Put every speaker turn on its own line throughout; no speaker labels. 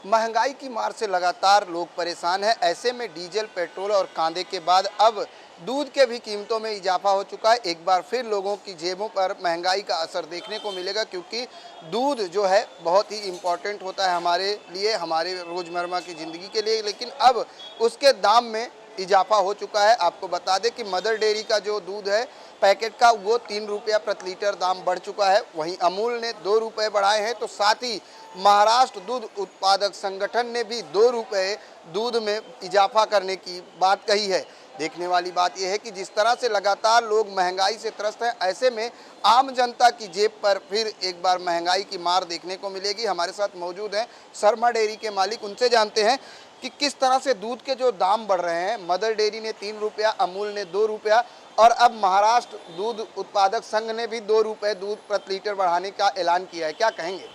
महंगाई की मार से लगातार लोग परेशान हैं। ऐसे में डीजल, पेट्रोल और कांदे के बाद अब दूध के भी कीमतों में इजाफा हो चुका है। एक बार फिर लोगों की जेबों पर महंगाई का असर देखने को मिलेगा, क्योंकि दूध जो है बहुत ही इम्पोर्टेंट होता है हमारे लिए, हमारे रोज़मर्रा की ज़िंदगी के लिए। लेकिन अब उसके दाम में इजाफा हो चुका है। आपको बता दें कि मदर डेयरी का जो दूध है पैकेट का, वो 3 रुपया प्रति लीटर दाम बढ़ चुका है। वहीं अमूल ने 2 रुपये बढ़ाए हैं, तो साथ ही महाराष्ट्र दूध उत्पादक संगठन ने भी 2 रुपये दूध में इजाफा करने की बात कही है। देखने वाली बात यह है कि जिस तरह से लगातार लोग महंगाई से त्रस्त हैं, ऐसे में आम जनता की जेब पर फिर एक बार महंगाई की मार देखने को मिलेगी। हमारे साथ मौजूद हैं शर्मा डेयरी के मालिक, उनसे जानते हैं कि किस तरह से दूध के जो दाम बढ़ रहे हैं। मदर डेयरी ने 3 रुपया, अमूल ने 2 रुपया और अब महाराष्ट्र दूध उत्पादक संघ ने भी 2 रुपये दूध प्रति लीटर बढ़ाने का ऐलान किया है। क्या कहेंगे?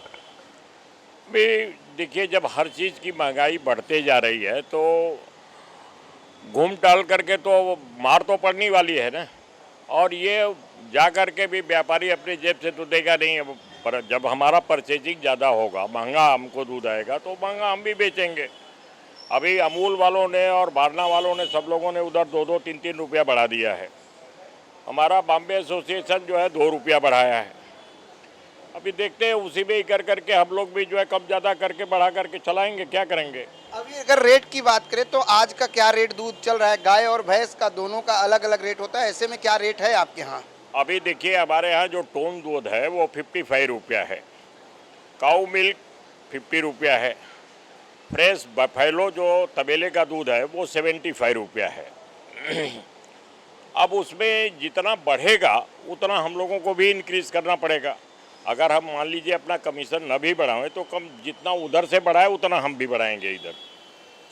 भी देखिए, जब हर चीज़ की महंगाई बढ़ते जा रही है तो घूम टहल करके तो मार तो पड़नी वाली है ना। और ये जा कर के भी व्यापारी अपनी जेब से तो देगा नहीं है, पर जब हमारा परचेजिंग ज़्यादा होगा, महंगा हमको दूध आएगा तो महंगा हम भी बेचेंगे। अभी अमूल वालों ने और बारना वालों ने, सब लोगों ने उधर 2-2, 3-3 रुपया बढ़ा दिया है। हमारा बॉम्बे एसोसिएशन जो है 2 रुपया बढ़ाया है। अभी देखते हैं, उसी में ही कर करके हम लोग भी जो है कम ज़्यादा करके बढ़ा करके चलाएंगे, क्या करेंगे।
अभी अगर रेट की बात करें तो आज का क्या रेट दूध चल रहा है? गाय और भैंस का दोनों का अलग अलग रेट होता है, ऐसे में क्या रेट है आपके यहाँ?
अभी देखिए, हमारे यहाँ जो टोन दूध है वो 55 रुपया है, काऊ मिल्क 50 रुपया है, फ्रेश बफेलो जो तबेले का दूध है वो 75 रुपया है। अब उसमें जितना बढ़ेगा उतना हम लोगों को भी इंक्रीज़ करना पड़ेगा। अगर हम मान लीजिए अपना कमीशन न भी बढ़ाएं तो कम, जितना उधर से बढ़ाए उतना हम भी बढ़ाएंगे इधर।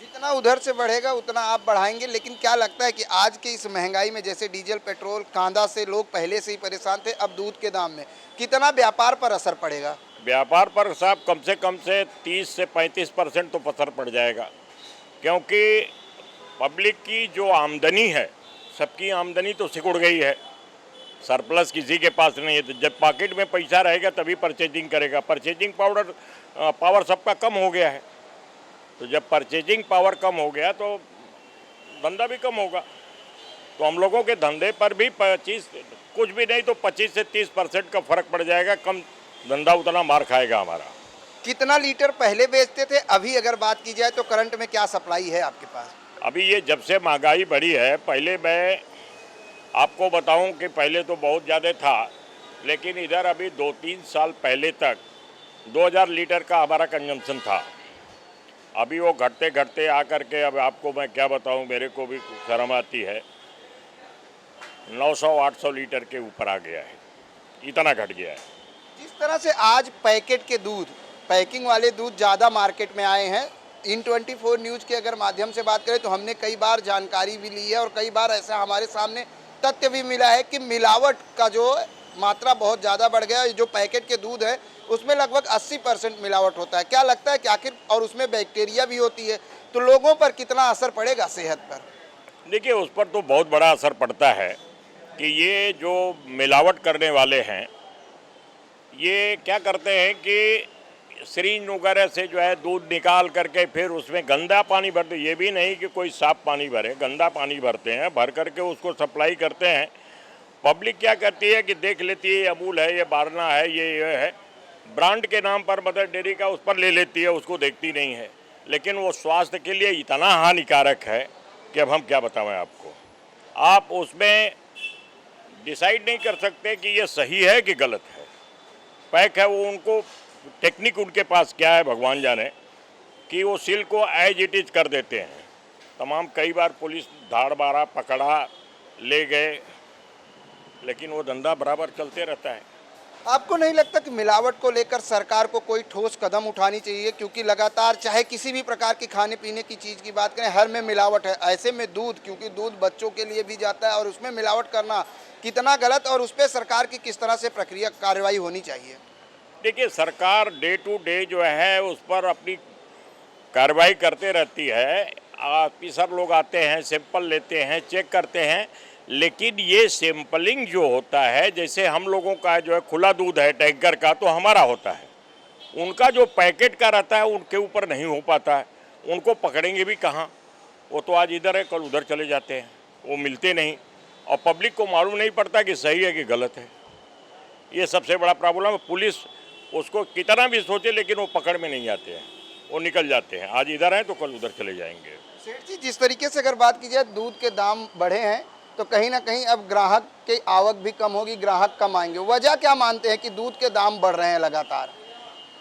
जितना उधर से बढ़ेगा उतना आप बढ़ाएंगे। लेकिन क्या लगता है कि आज के इस महंगाई में, जैसे डीजल, पेट्रोल, कांदा से लोग पहले से ही परेशान थे, अब दूध के दाम में कितना व्यापार पर असर पड़ेगा?
व्यापार पर साहब कम से 30 से 35% तो असर पड़ जाएगा, क्योंकि पब्लिक की जो आमदनी है, सबकी आमदनी तो सिकुड़ गई है। सरप्लस किसी के पास नहीं है। तो जब पॉकेट में पैसा रहेगा तभी परचेजिंग करेगा। परचेजिंग पावर सबका कम हो गया है। तो जब परचेजिंग पावर कम हो गया तो धंधा भी कम होगा। तो हम लोगों के धंधे पर भी 25, कुछ भी नहीं तो 25 से 30% का फर्क पड़ जाएगा। कम धंधा उतना मार खाएगा हमारा।
कितना लीटर पहले बेचते थे? अभी अगर बात की जाए तो करंट में क्या सप्लाई है आपके पास?
अभी ये जब से महंगाई बढ़ी है, पहले मैं आपको बताऊं कि पहले तो बहुत ज़्यादा था, लेकिन इधर अभी 2-3 साल पहले तक 2000 लीटर का हमारा कंजम्पशन था। अभी वो घटते घटते आकर के, अब आपको मैं क्या बताऊं, मेरे को भी शर्म आती है, 900-800 लीटर के ऊपर आ गया है। इतना घट गया है।
जिस तरह से आज पैकेट के दूध, पैकिंग वाले दूध ज़्यादा मार्केट में आए हैं, इन 24 न्यूज़ के अगर माध्यम से बात करें तो हमने कई बार जानकारी भी ली है और कई बार ऐसा हमारे सामने तथ्य भी मिला है कि मिलावट का जो मात्रा बहुत ज़्यादा बढ़ गया है। जो पैकेट के दूध है उसमें लगभग 80% मिलावट होता है। क्या लगता है कि आखिर, और उसमें बैक्टीरिया भी होती है, तो लोगों पर कितना असर पड़ेगा सेहत पर?
देखिए, उस पर तो बहुत बड़ा असर पड़ता है कि ये जो मिलावट करने वाले हैं, ये क्या करते हैं कि सिरिंज वगैरह से जो है दूध निकाल करके फिर उसमें गंदा पानी भरते। ये भी नहीं कि कोई साफ पानी भरे, गंदा पानी भरते हैं, भर करके उसको सप्लाई करते हैं। पब्लिक क्या करती है कि देख लेती है, ये अमूल है, ये बारना है, ये है, ब्रांड के नाम पर मदर डेयरी का उस पर ले लेती है, उसको देखती नहीं है। लेकिन वो स्वास्थ्य के लिए इतना हानिकारक है कि अब हम क्या बताएं आपको। आप उसमें डिसाइड नहीं कर सकते कि ये सही है कि गलत है। पैक है वो, उनको टेक्निक उनके पास क्या है भगवान जाने, कि वो सील को एज इट इज कर देते हैं। तमाम कई बार पुलिस धाड़ मारा, पकड़ा, ले गए, लेकिन वो धंधा बराबर चलते रहता है।
आपको नहीं लगता कि मिलावट को लेकर सरकार को कोई ठोस कदम उठानी चाहिए? क्योंकि लगातार, चाहे किसी भी प्रकार की खाने पीने की चीज़ की बात करें, हर में मिलावट है। ऐसे में दूध, क्योंकि दूध बच्चों के लिए भी जाता है, और उसमें मिलावट करना कितना गलत, और उस पर सरकार की किस तरह से प्रक्रिया, कार्रवाई होनी चाहिए?
देखिए, सरकार डे टू डे जो है उस पर अपनी कार्रवाई करते रहती है। ऑफिसर लोग आते हैं, सैंपल लेते हैं, चेक करते हैं, लेकिन ये सैंपलिंग जो होता है, जैसे हम लोगों का जो है खुला दूध है टैंकर का, तो हमारा होता है। उनका जो पैकेट का रहता है उनके ऊपर नहीं हो पाता है। उनको पकड़ेंगे भी कहाँ? वो तो आज इधर है, कल उधर चले जाते हैं, वो मिलते नहीं और पब्लिक को मालूम नहीं पड़ता कि सही है कि गलत है। ये सबसे बड़ा प्रॉब्लम है। पुलिस उसको कितना भी सोचे लेकिन वो पकड़ में नहीं आते हैं, वो निकल जाते हैं। आज इधर हैं तो कल उधर चले जाएंगे।
सेठ जी, जिस तरीके से अगर बात की जाए दूध के दाम बढ़े हैं तो कहीं ना कहीं अब ग्राहक की आवक भी कम होगी, ग्राहक कम आएंगे। वजह क्या मानते हैं कि दूध के दाम बढ़ रहे हैं लगातार?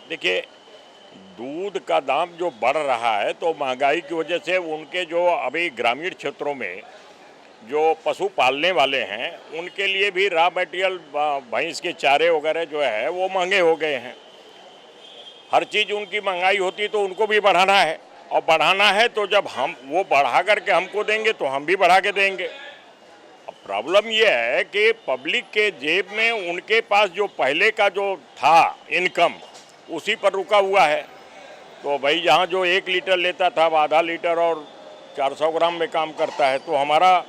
देखिए, दूध का दाम जो बढ़ रहा है तो महंगाई की वजह से उनके जो अभी ग्रामीण क्षेत्रों में जो पशु पालने वाले हैं उनके लिए भी रॉ मटेरियल भैंस के चारे वगैरह जो है वो महंगे हो गए हैं। हर चीज़ उनकी महंगाई होती तो उनको भी बढ़ाना है, और बढ़ाना है तो जब हम वो बढ़ा करके हमको देंगे तो हम भी बढ़ा के देंगे। अब प्रॉब्लम ये है कि पब्लिक के जेब में उनके पास जो पहले का जो था इनकम उसी पर रुका हुआ है। तो भाई जहाँ जो 1 लीटर लेता था अब आधा लीटर और 400 ग्राम में काम करता है, तो हमारा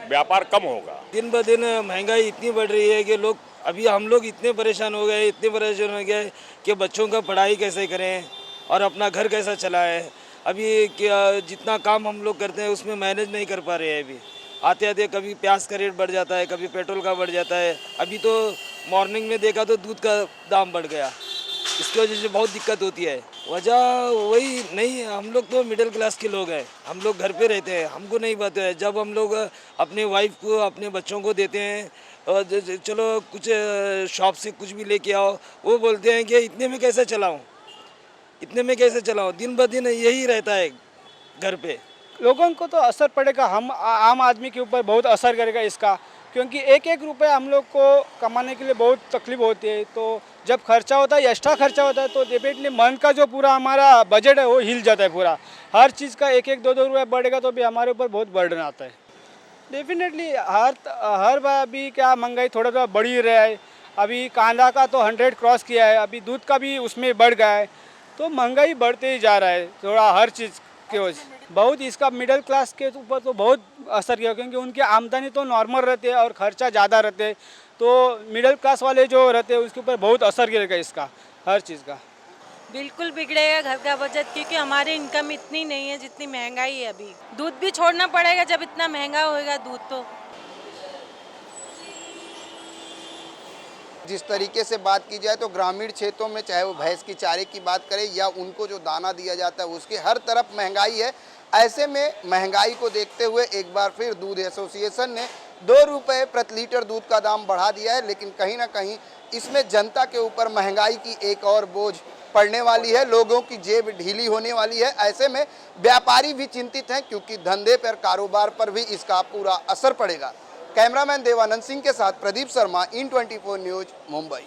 व्यापार कम होगा।
दिन ब दिन महंगाई इतनी बढ़ रही है कि हम लोग इतने परेशान हो गए कि बच्चों का पढ़ाई कैसे करें और अपना घर कैसा चलाएं। अभी क्या जितना काम हम लोग करते हैं उसमें मैनेज नहीं कर पा रहे हैं। अभी आते आते कभी प्याज का रेट बढ़ जाता है, कभी पेट्रोल का बढ़ जाता है। अभी तो मॉर्निंग में देखा तो दूध का दाम बढ़ गया, इसकी वजह से बहुत दिक्कत होती है। वजह वही नहीं, हम लोग तो मिडिल क्लास के लोग हैं, हम लोग घर पे रहते हैं, हमको नहीं पता है। जब हम लोग अपने वाइफ को अपने बच्चों को देते हैं और चलो कुछ शॉप से कुछ भी लेके आओ, वो बोलते हैं कि इतने में कैसे चलाऊं। दिन ब दिन यही रहता है घर पे।
लोगों को तो असर पड़ेगा, हम आम आदमी के ऊपर बहुत असर करेगा इसका, क्योंकि एक एक रुपये हम लोग को कमाने के लिए बहुत तकलीफ होती है। तो जब खर्चा होता है, एक्स्ट्रा खर्चा होता है, तो डेफिनेटली मंथ का जो पूरा हमारा बजट है वो हिल जाता है पूरा। हर चीज़ का 1-1, 2-2 रुपये बढ़ेगा तो भी हमारे ऊपर बहुत बर्डन आता है। डेफिनेटली हर बार अभी क्या महंगाई थोड़ा सा बढ़ ही रहा है। अभी कांदा का तो 100 क्रॉस किया है, अभी दूध का भी उसमें बढ़ गया है, तो महंगाई बढ़ते ही जा रहा है थोड़ा हर चीज़ की वजह। बहुत इसका मिडिल क्लास के ऊपर तो बहुत असर किया, क्योंकि उनकी आमदनी तो नॉर्मल रहती है और खर्चा ज़्यादा रहते हैं। तो मिडिल क्लास वाले जो रहते हैं उसके ऊपर बहुत असर गिरेगा इसका, हर चीज़ का।
बिल्कुल बिगड़ेगा घर का बजट, क्योंकि हमारी इनकम इतनी नहीं है जितनी महंगाई है। अभी दूध भी छोड़ना पड़ेगा जब इतना महंगा होएगा दूध। तो
जिस तरीके से बात की जाए तो ग्रामीण क्षेत्रों में चाहे वो भैंस की चारे की बात करें या उनको जो दाना दिया जाता है उसके हर तरफ महंगाई है। ऐसे में महंगाई को देखते हुए एक बार फिर दूध एसोसिएशन ने 2 रुपये प्रति लीटर दूध का दाम बढ़ा दिया है, लेकिन कहीं ना कहीं इसमें जनता के ऊपर महंगाई की एक और बोझ पड़ने वाली है, लोगों की जेब ढीली होने वाली है। ऐसे में व्यापारी भी चिंतित हैं क्योंकि धंधे पर, कारोबार पर भी इसका पूरा असर पड़ेगा। कैमरामैन देवानंद सिंह के साथ प्रदीप शर्मा, IN24 न्यूज, मुंबई।